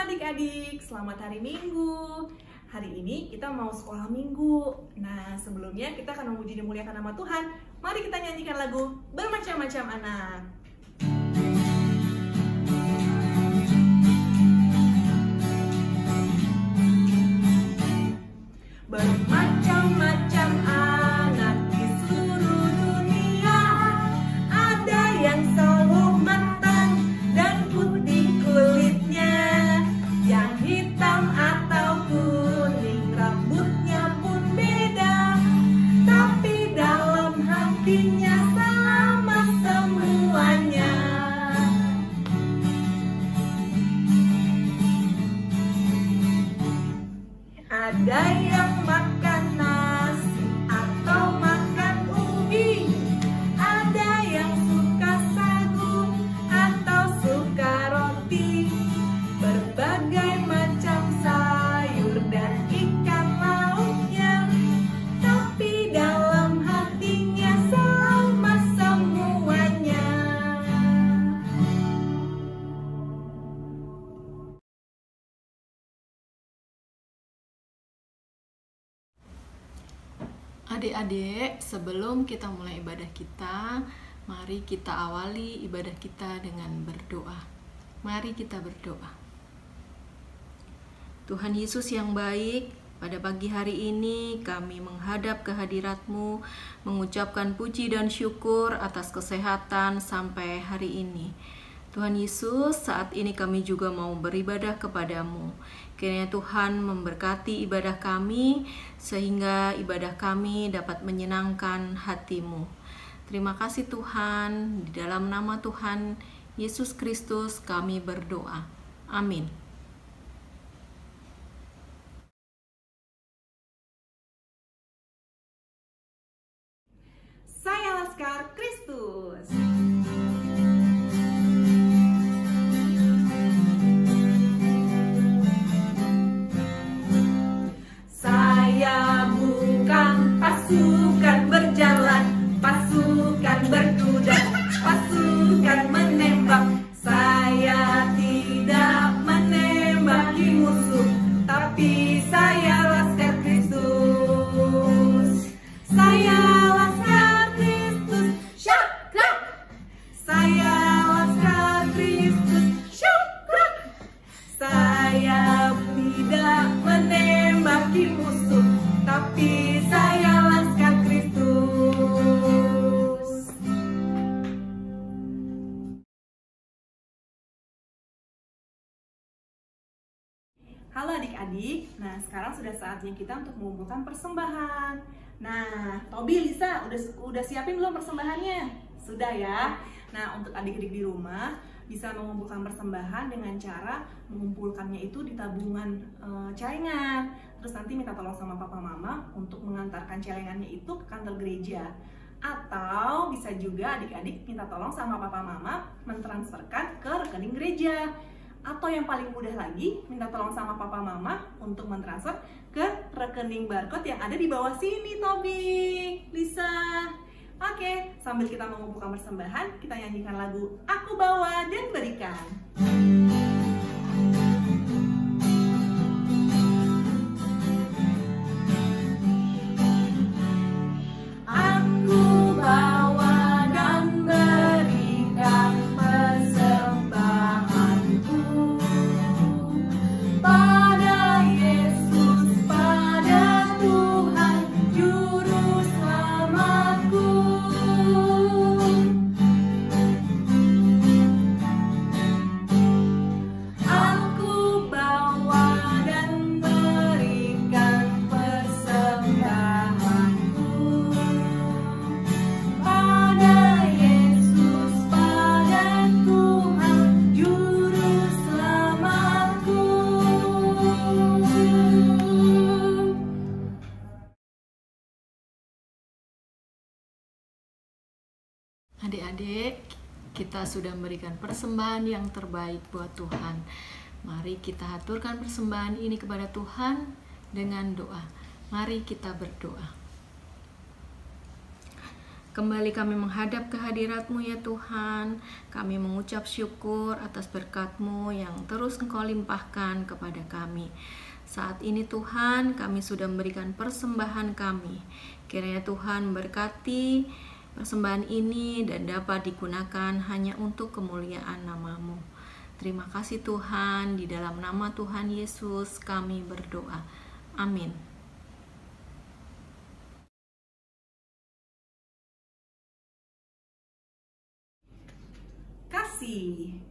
adik-adik, selamat hari Minggu. Hari ini kita mau sekolah Minggu. Nah, sebelumnya kita akan memuji dan memuliakan nama Tuhan. Mari kita nyanyikan lagu Bermacam-macam Anak. Bermacam-macam anak di seluruh dunia, ada yang sawo matang dan putih kulitnya, yang hitam atau kuning rambutnya pun beda, tapi dalam hatinya sama semuanya. Ada yang makan nasi atau makan ubi, ada yang suka sagu atau suka roti, berbagai macam sayur dan ikan lautnya, tapi dalam hatinya sama semuanya. Adik-adik, sebelum kita mulai ibadah kita, mari kita awali ibadah kita dengan berdoa. Mari kita berdoa. Tuhan Yesus yang baik, pada pagi hari ini kami menghadap ke hadirat-Mu, mengucapkan puji dan syukur atas kesehatan sampai hari ini. Tuhan Yesus, saat ini kami juga mau beribadah kepadamu. Kiranya Tuhan memberkati ibadah kami, sehingga ibadah kami dapat menyenangkan hati-Mu. Terima kasih Tuhan, di dalam nama Tuhan Yesus Kristus kami berdoa. Amin. Saya Laskar Kristus. Saya bukan pasukan berjalan, pasukan berkuda, pasukan menembak. Saya tidak menembaki musuh, tapi saya Laskar Kristus. Saya Laskar Kristus, syakrak. Saya Laskar Kristus, syakrak. Saya tidak menembaki musuh, tapi saya Laskar Kristus. Halo adik-adik, nah sekarang sudah saatnya kita untuk mengumpulkan persembahan. Nah, Tobi, Lisa, udah siapin belum persembahannya? Sudah ya. Nah, untuk adik-adik di rumah bisa mengumpulkan persembahan dengan cara mengumpulkannya itu di tabungan celengan. Terus nanti minta tolong sama papa mama untuk mengantarkan celengannya itu ke kantor gereja. Atau bisa juga adik-adik minta tolong sama papa mama mentransferkan ke rekening gereja. Atau yang paling mudah lagi, minta tolong sama papa mama untuk mentransfer ke rekening barcode yang ada di bawah sini, Tobi, Lisa. Oke, sambil kita mengumpulkan persembahan, kita nyanyikan lagu Aku Bawa dan Berikan. Aku bawa dan berikan persembahanku pada Yesus, pada Tuhan Juru Selamatku. Aku bawa dan berikan persembahanku pada Yesus, pada Tuhan Juru Selamatku. Adik-adik, kita sudah memberikan persembahan yang terbaik buat Tuhan. Mari kita haturkan persembahan ini kepada Tuhan dengan doa. Mari kita berdoa. Kembali kami menghadap ke hadirat-Mu ya Tuhan. Kami mengucap syukur atas berkat-Mu yang terus Engkau limpahkan kepada kami. Saat ini Tuhan, kami sudah memberikan persembahan kami. Kiranya Tuhan memberkati persembahan ini dan dapat digunakan hanya untuk kemuliaan nama-Mu. Terima kasih Tuhan, di dalam nama Tuhan Yesus kami berdoa. Amin. Kasih.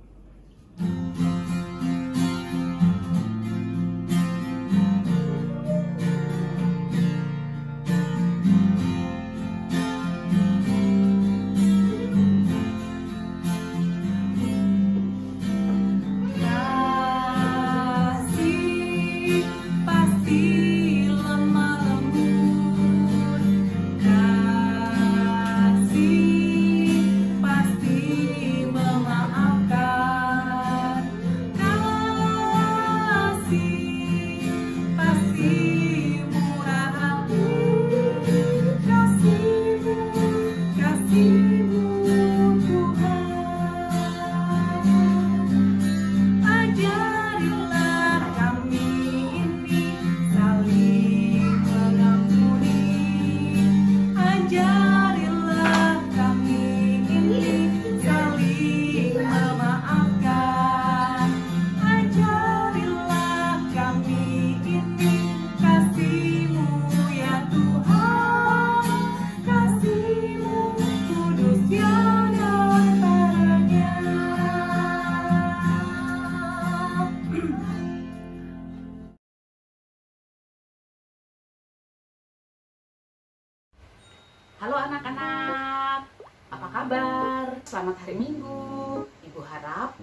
Halo anak-anak, apa kabar? Selamat hari Minggu. Ibu harap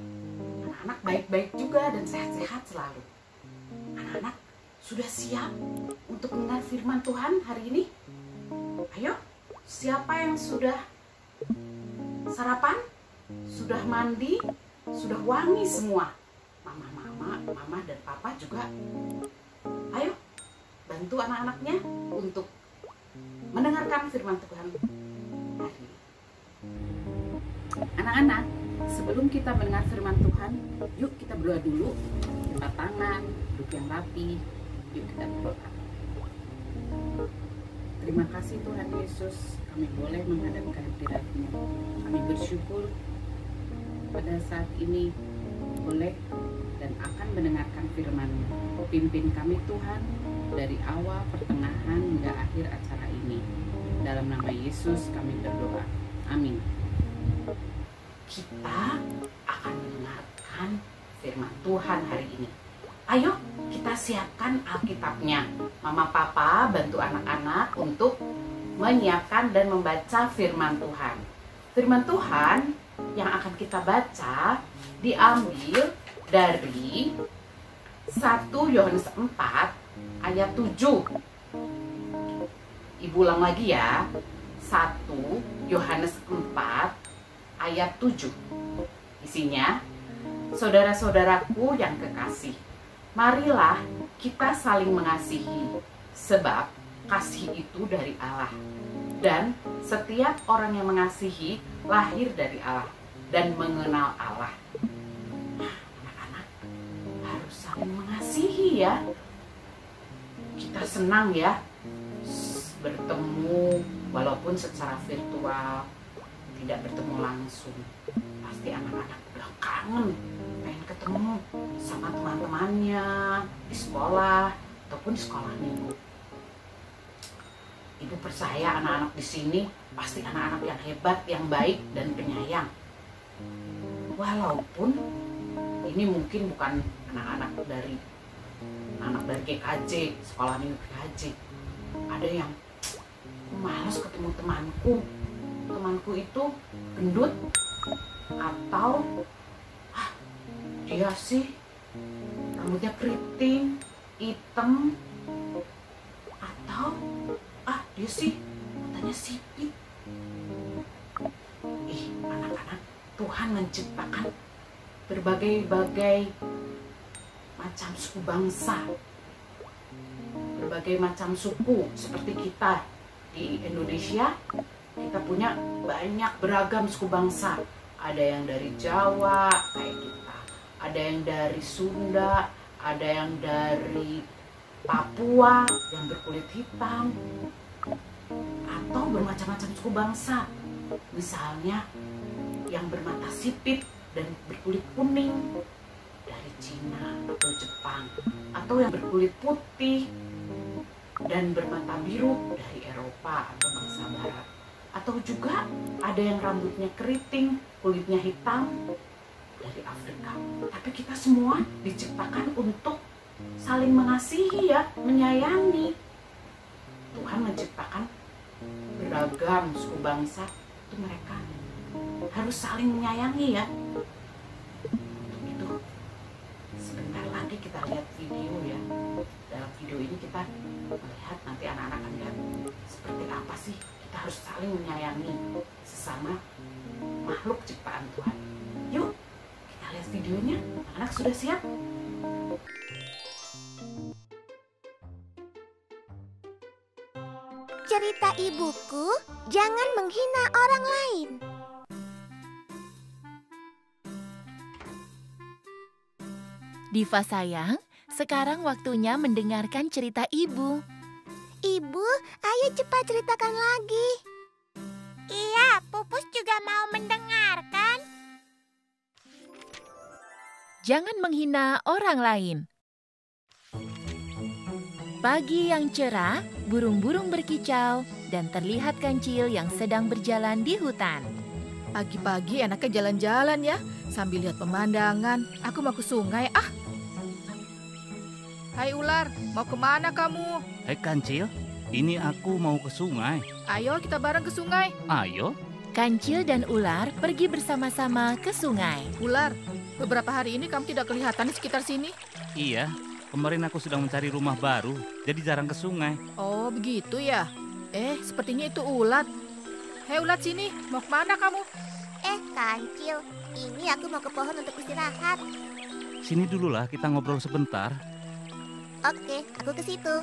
anak-anak baik-baik juga dan sehat-sehat selalu. Anak-anak sudah siap untuk mendengar firman Tuhan hari ini? Ayo, siapa yang sudah sarapan? Sudah mandi? Sudah wangi semua? Mama dan papa juga. Ayo, bantu anak-anaknya untuk mendengarkan firman Tuhan hari ini. Anak-anak, sebelum kita mendengar firman Tuhan, yuk kita berdoa dulu. Lipat tangan, duduk yang rapi. Yuk kita berdoa. Terima kasih Tuhan Yesus, kami boleh menghadap kehadirat-Mu. Kami bersyukur pada saat ini boleh dan akan mendengarkan firman-Mu. Pimpin kami Tuhan dari awal, pertengahan, hingga akhir acara ini. Dalam nama Yesus kami berdoa. Amin. Kita akan mendengarkan firman Tuhan hari ini. Ayo kita siapkan Alkitabnya. Mama Papa bantu anak-anak untuk menyiapkan dan membaca firman Tuhan. Firman Tuhan yang akan kita baca diambil dari 1 Yohanes 4 ayat 7. Ibu ulang lagi ya. 1 Yohanes 4 ayat 7. Isinya, saudara-saudaraku yang kekasih, marilah kita saling mengasihi, sebab kasih itu dari Allah. Dan setiap orang yang mengasihi lahir dari Allah dan mengenal Allah. Anak-anak harus saling mengasihi ya. Kita senang ya bertemu walaupun secara virtual, tidak bertemu langsung. Pasti anak-anak udah kangen, pengen ketemu sama teman-temannya di sekolah ataupun di sekolah minggu. Ibu percaya anak-anak di sini pasti anak-anak yang hebat, yang baik dan penyayang. Walaupun ini mungkin bukan anak-anak dari GKJ, sekolah minggu GKJ. Ada yang malas ketemu temanku itu gendut, atau dia sih rambutnya keriting, hitam, atau dia sih matanya sipit. Anak-anak, Tuhan menciptakan berbagai macam suku bangsa, berbagai macam suku seperti kita di Indonesia, kita punya banyak beragam suku bangsa. Ada yang dari Jawa kayak kita, ada yang dari Sunda, ada yang dari Papua yang berkulit hitam, atau bermacam-macam suku bangsa. Misalnya yang bermata sipit dan berkulit kuning dari Cina atau Jepang, atau yang berkulit putih dan bermata biru dari Eropa atau bangsa barat, atau juga ada yang rambutnya keriting, kulitnya hitam dari Afrika. Tapi kita semua diciptakan untuk saling mengasihi ya, menyayangi. Tuhan menciptakan beragam suku bangsa, itu mereka harus saling menyayangi ya. Untuk itu sebentar lagi kita lihat video ya. Dalam video ini kita melihat, nanti anak-anak akan lihat seperti apa sih kita harus saling menyayangi sesama makhluk ciptaan Tuhan. Yuk kita lihat videonya. Anak-anak sudah siap? Cerita ibuku, jangan menghina orang lain. Diva sayang, sekarang waktunya mendengarkan cerita ibu. Ibu, ayo cepat ceritakan lagi. Iya, Pupus juga mau mendengarkan. Jangan menghina orang lain. Pagi yang cerah, burung-burung berkicau, dan terlihat kancil yang sedang berjalan di hutan. Pagi-pagi enaknya jalan-jalan ya, sambil lihat pemandangan. Aku mau ke sungai, ah. Hai ular, mau kemana kamu? Hai Kancil, ini aku mau ke sungai. Ayo kita bareng ke sungai. Ayo. Kancil dan ular pergi bersama-sama ke sungai. Ular, beberapa hari ini kamu tidak kelihatan di sekitar sini. Iya, kemarin aku sedang mencari rumah baru, jadi jarang ke sungai. Oh begitu ya. Sepertinya itu ulat. Hei ulat sini, mau kemana kamu? Kancil, ini aku mau ke pohon untuk istirahat. Sini dulu lah, kita ngobrol sebentar. Oke, aku ke situ.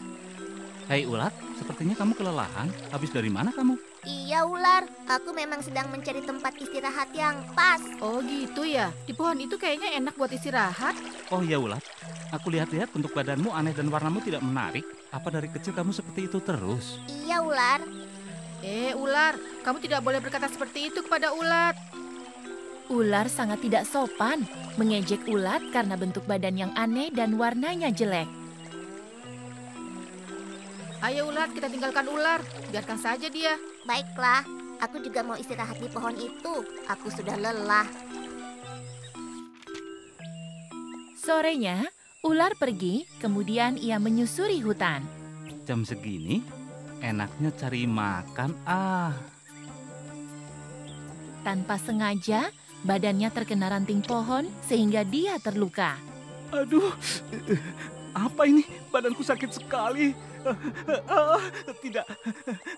Hai ulat, sepertinya kamu kelelahan. Habis dari mana kamu? Iya ular, aku memang sedang mencari tempat istirahat yang pas. Oh gitu ya, di pohon itu kayaknya enak buat istirahat. Oh ya ulat, aku lihat-lihat bentuk badanmu aneh dan warnamu tidak menarik. Apa dari kecil kamu seperti itu terus? Iya ular. Ular, kamu tidak boleh berkata seperti itu kepada ulat. Ular sangat tidak sopan, mengejek ulat karena bentuk badan yang aneh dan warnanya jelek. Ayo ulat, kita tinggalkan ular. Biarkan saja dia. Baiklah, aku juga mau istirahat di pohon itu. Aku sudah lelah. Sorenya, ular pergi, kemudian ia menyusuri hutan. Jam segini, enaknya cari makan. Tanpa sengaja, badannya terkena ranting pohon sehingga dia terluka. Aduh, apa ini? Badanku sakit sekali. Tidak,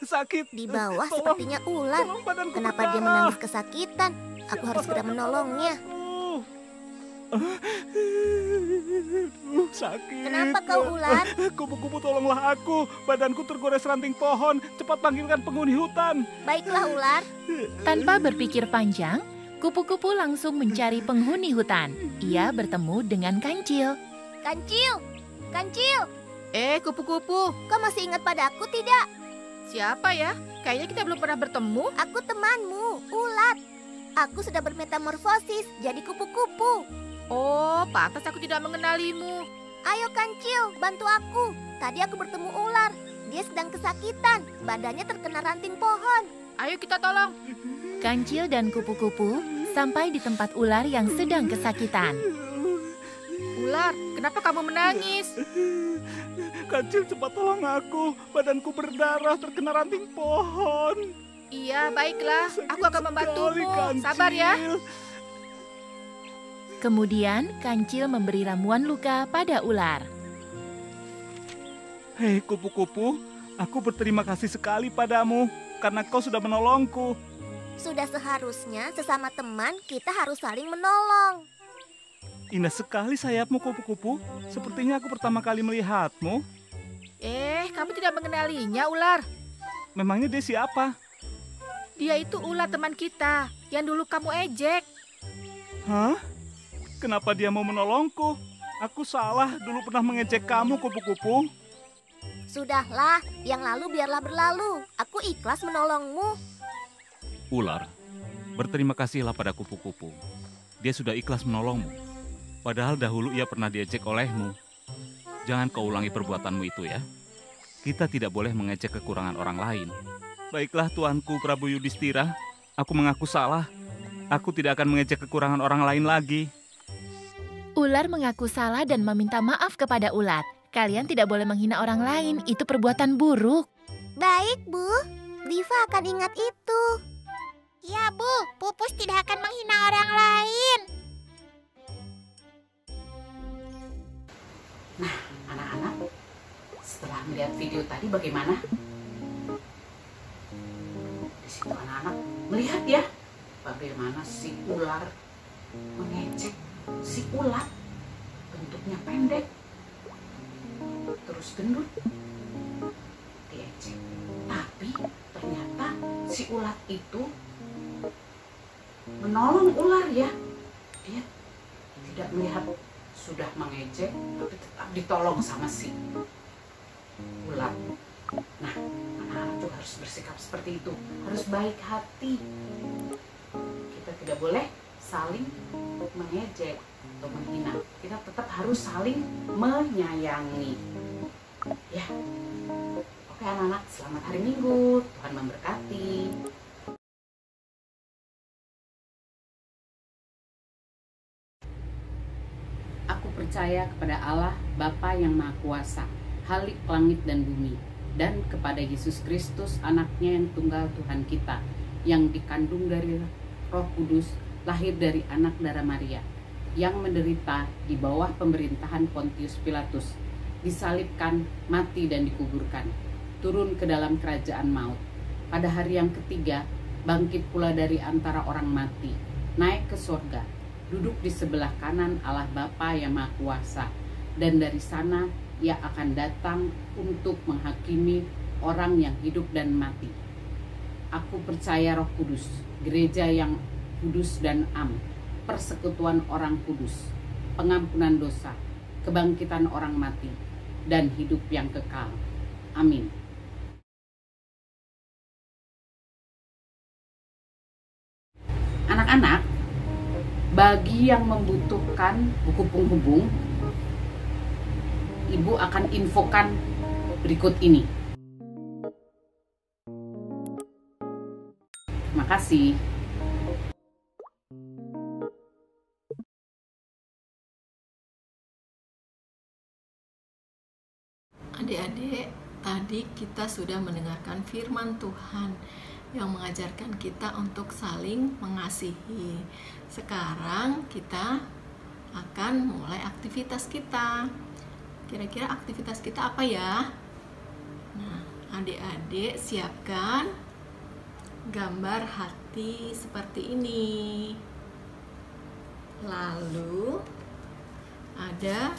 sakit. Di bawah Tolong, sepertinya ular. tolong, badanku Kenapa dia berdarah. menangis kesakitan? Aku harus segera menolongnya. Sakit. Kenapa kau ular? Kupu-kupu tolonglah aku. Badanku tergores ranting pohon. Cepat panggilkan penghuni hutan. Baiklah ular. Tanpa berpikir panjang, kupu-kupu langsung mencari penghuni hutan. Ia bertemu dengan kancil. Kancil, Kancil, Kupu-kupu, kau masih ingat padaku tidak? siapa ya? Kayaknya kita belum pernah bertemu. Aku temanmu, ulat. Aku sudah bermetamorfosis jadi kupu-kupu. Oh, pantas aku tidak mengenalimu. Ayo Kancil, bantu aku. Tadi aku bertemu ular. Dia sedang kesakitan. Badannya terkena ranting pohon. Ayo kita tolong. Kancil dan kupu-kupu sampai di tempat ular yang sedang kesakitan. Ular, kenapa kamu menangis? Kancil, cepat tolong aku. Badanku berdarah terkena ranting pohon. Iya, baiklah. Aku akan membantumu. Sekali, Kancil. Sabar ya. Kemudian kancil memberi ramuan luka pada ular. Hei kupu-kupu, aku berterima kasih sekali padamu karena kau sudah menolongku. Sudah seharusnya sesama teman kita harus saling menolong. Indah sekali sayapmu kupu-kupu. Sepertinya aku pertama kali melihatmu. Kamu tidak mengenalinya, ular. Memangnya dia siapa? Dia itu ular teman kita yang dulu kamu ejek. Hah? Kenapa dia mau menolongku? Aku salah, dulu pernah mengejek kamu, kupu-kupu. Sudahlah, yang lalu biarlah berlalu. Aku ikhlas menolongmu. Ular, berterima kasihlah pada kupu-kupu. Dia sudah ikhlas menolongmu. Padahal dahulu ia pernah diejek olehmu. Jangan kau ulangi perbuatanmu itu ya. Kita tidak boleh mengejek kekurangan orang lain. Baiklah Tuanku Prabu Yudhistira, aku mengaku salah. Aku tidak akan mengejek kekurangan orang lain lagi. Ular mengaku salah dan meminta maaf kepada ulat. Kalian tidak boleh menghina orang lain, itu perbuatan buruk. Baik, Bu. Diva akan ingat itu. Ya, Bu. Pupus tidak akan menghina orang lain. Nah, anak-anak, setelah melihat video tadi bagaimana? Di situ anak-anak melihat ya, bagaimana si ular mengejek si ulat. Bentuknya pendek, terus gendut, diejek. Tapi ternyata si ulat itu menolong ular ya. Dia tidak melihat sudah mengejek, tapi tetap ditolong sama si ular. Nah, anak-anak tuh harus bersikap seperti itu, harus baik hati. Kita tidak boleh saling mengejek atau menghina. Kita tetap harus saling menyayangi. Ya. Oke anak-anak, selamat hari Minggu. Tuhan memberkati. Aku percaya kepada Allah, Bapa yang Maha Kuasa, Khalik langit dan bumi, dan kepada Yesus Kristus, anaknya yang tunggal Tuhan kita, yang dikandung dari Roh Kudus, lahir dari anak darah Maria, yang menderita di bawah pemerintahan Pontius Pilatus, disalibkan, mati dan dikuburkan, turun ke dalam kerajaan maut. Pada hari yang ketiga, bangkit pula dari antara orang mati, naik ke sorga, duduk di sebelah kanan Allah Bapa yang Maha Kuasa, dan dari sana ia akan datang untuk menghakimi orang yang hidup dan mati. Aku percaya Roh Kudus, gereja yang kudus dan am, persekutuan orang kudus, pengampunan dosa, kebangkitan orang mati, dan hidup yang kekal. Amin. Anak-anak, bagi yang membutuhkan buku penghubung, Ibu akan infokan berikut ini. Terima kasih. Adik-adik, tadi kita sudah mendengarkan firman Tuhan yang mengajarkan kita untuk saling mengasihi. Sekarang kita akan mulai aktivitas kita. Kira-kira aktivitas kita apa ya? Nah, adik-adik siapkan gambar hati seperti ini. Lalu ada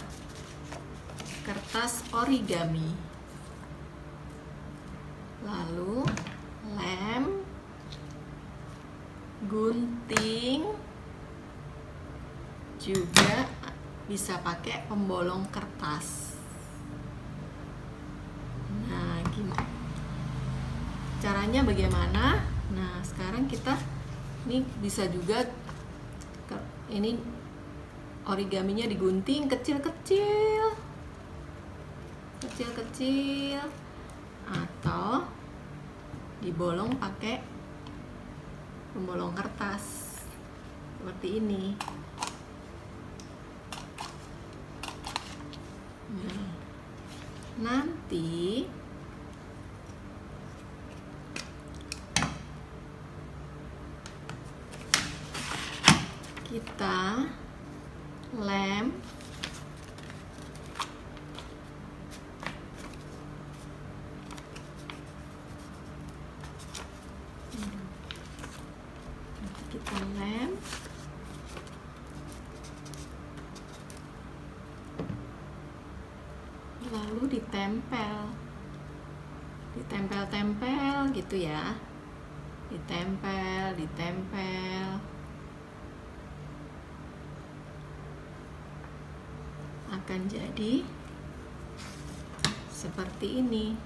kertas origami, lalu lem, gunting, juga bisa pakai pembolong kertas. Nah, gimana caranya, bagaimana? Nah, sekarang kita ini bisa juga ini origaminya digunting kecil-kecil atau dibolong pakai pembolong kertas seperti ini. Nah, nanti kita lem lalu ditempel gitu ya. ditempel, ditempel. Akan jadi seperti ini.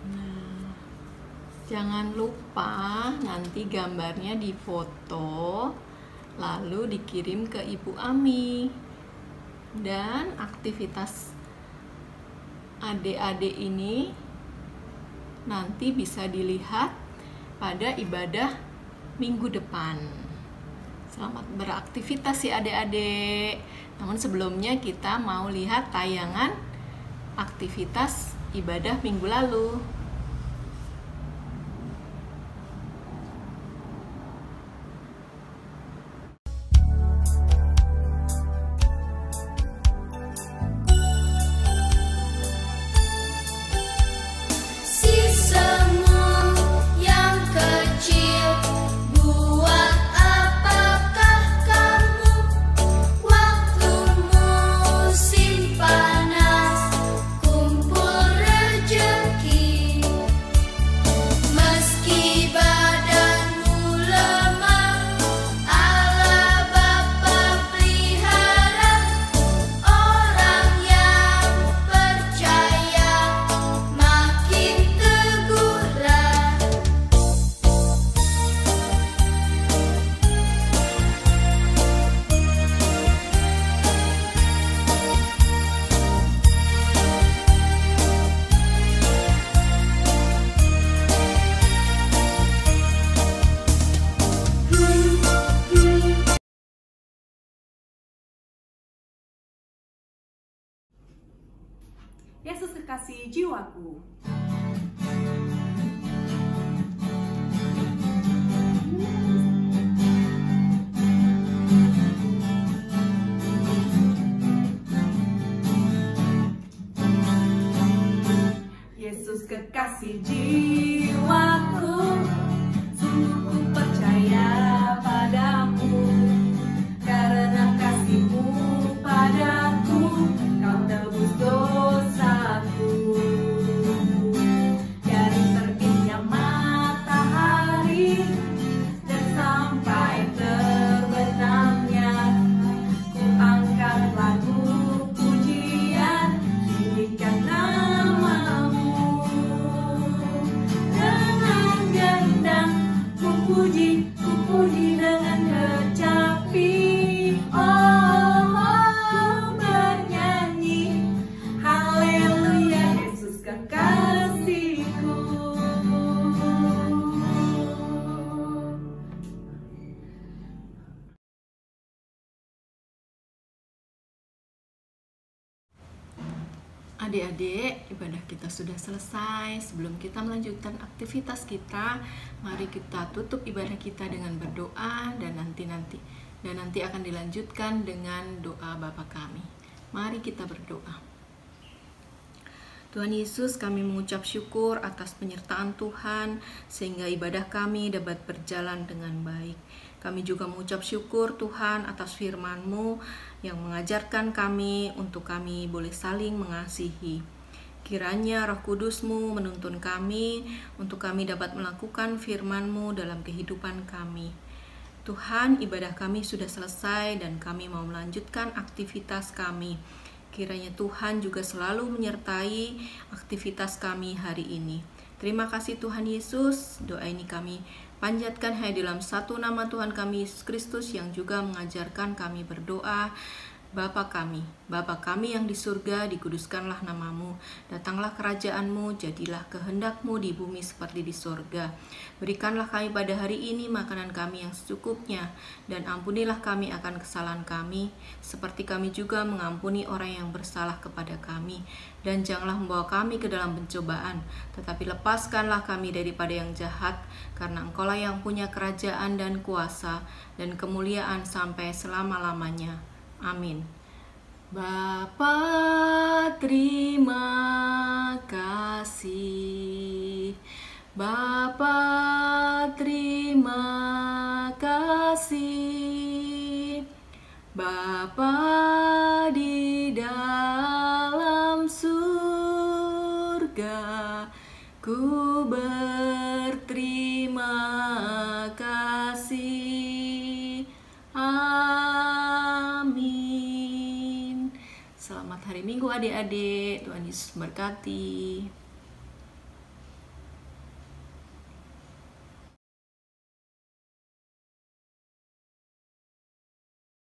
Nah, jangan lupa nanti gambarnya difoto lalu dikirim ke Ibu Ami. Dan aktivitas adik-adik ini nanti bisa dilihat pada ibadah minggu depan. Selamat beraktivitas ya adik-adik. Namun sebelumnya kita mau lihat tayangan aktivitas ibadah minggu lalu. Yesus kekasih jiwaku. Yesus kekasih jiwaku, sungguh ku percaya padamu, karena kasih-Mu padaku, Kau tebus dosaku. Dari terbitnya matahari dan sampai terbenamnya, ku angkat lagu pujian, tinggikan nama-Mu. Dengan gendang ku puji dengan kecapi. Bernyanyi haleluya, Yesus kekasihku. Adik-adik, ibadah kita sudah selesai. Sebelum kita melanjutkan aktivitas kita, mari kita tutup ibadah kita dengan berdoa dan nanti akan dilanjutkan dengan doa Bapa kami. Mari kita berdoa. Tuhan Yesus, kami mengucap syukur atas penyertaan Tuhan sehingga ibadah kami dapat berjalan dengan baik. Kami juga mengucap syukur Tuhan atas firman-Mu yang mengajarkan kami untuk kami boleh saling mengasihi. Kiranya Roh Kudus-Mu menuntun kami untuk kami dapat melakukan firman-Mu dalam kehidupan kami. Tuhan, ibadah kami sudah selesai dan kami mau melanjutkan aktivitas kami. Kiranya Tuhan juga selalu menyertai aktivitas kami hari ini. Terima kasih Tuhan Yesus. Doa ini kami panjatkan hanya dalam satu nama Tuhan kami Yesus Kristus yang juga mengajarkan kami berdoa. Bapa kami yang di surga, dikuduskanlah nama-Mu, datanglah kerajaan-Mu, jadilah kehendak-Mu di bumi seperti di surga. Berikanlah kami pada hari ini makanan kami yang secukupnya, dan ampunilah kami akan kesalahan kami, seperti kami juga mengampuni orang yang bersalah kepada kami. Dan janganlah membawa kami ke dalam pencobaan, tetapi lepaskanlah kami daripada yang jahat, karena Engkau-lah yang punya kerajaan dan kuasa, dan kemuliaan sampai selama-lamanya. Amin. Bapa, terima kasih. Bapa, terima kasih. Bapa di dalam surga, surga. Ku berterima kasih. Amin. Selamat hari Minggu adik-adik. Tuhan Yesus berkati.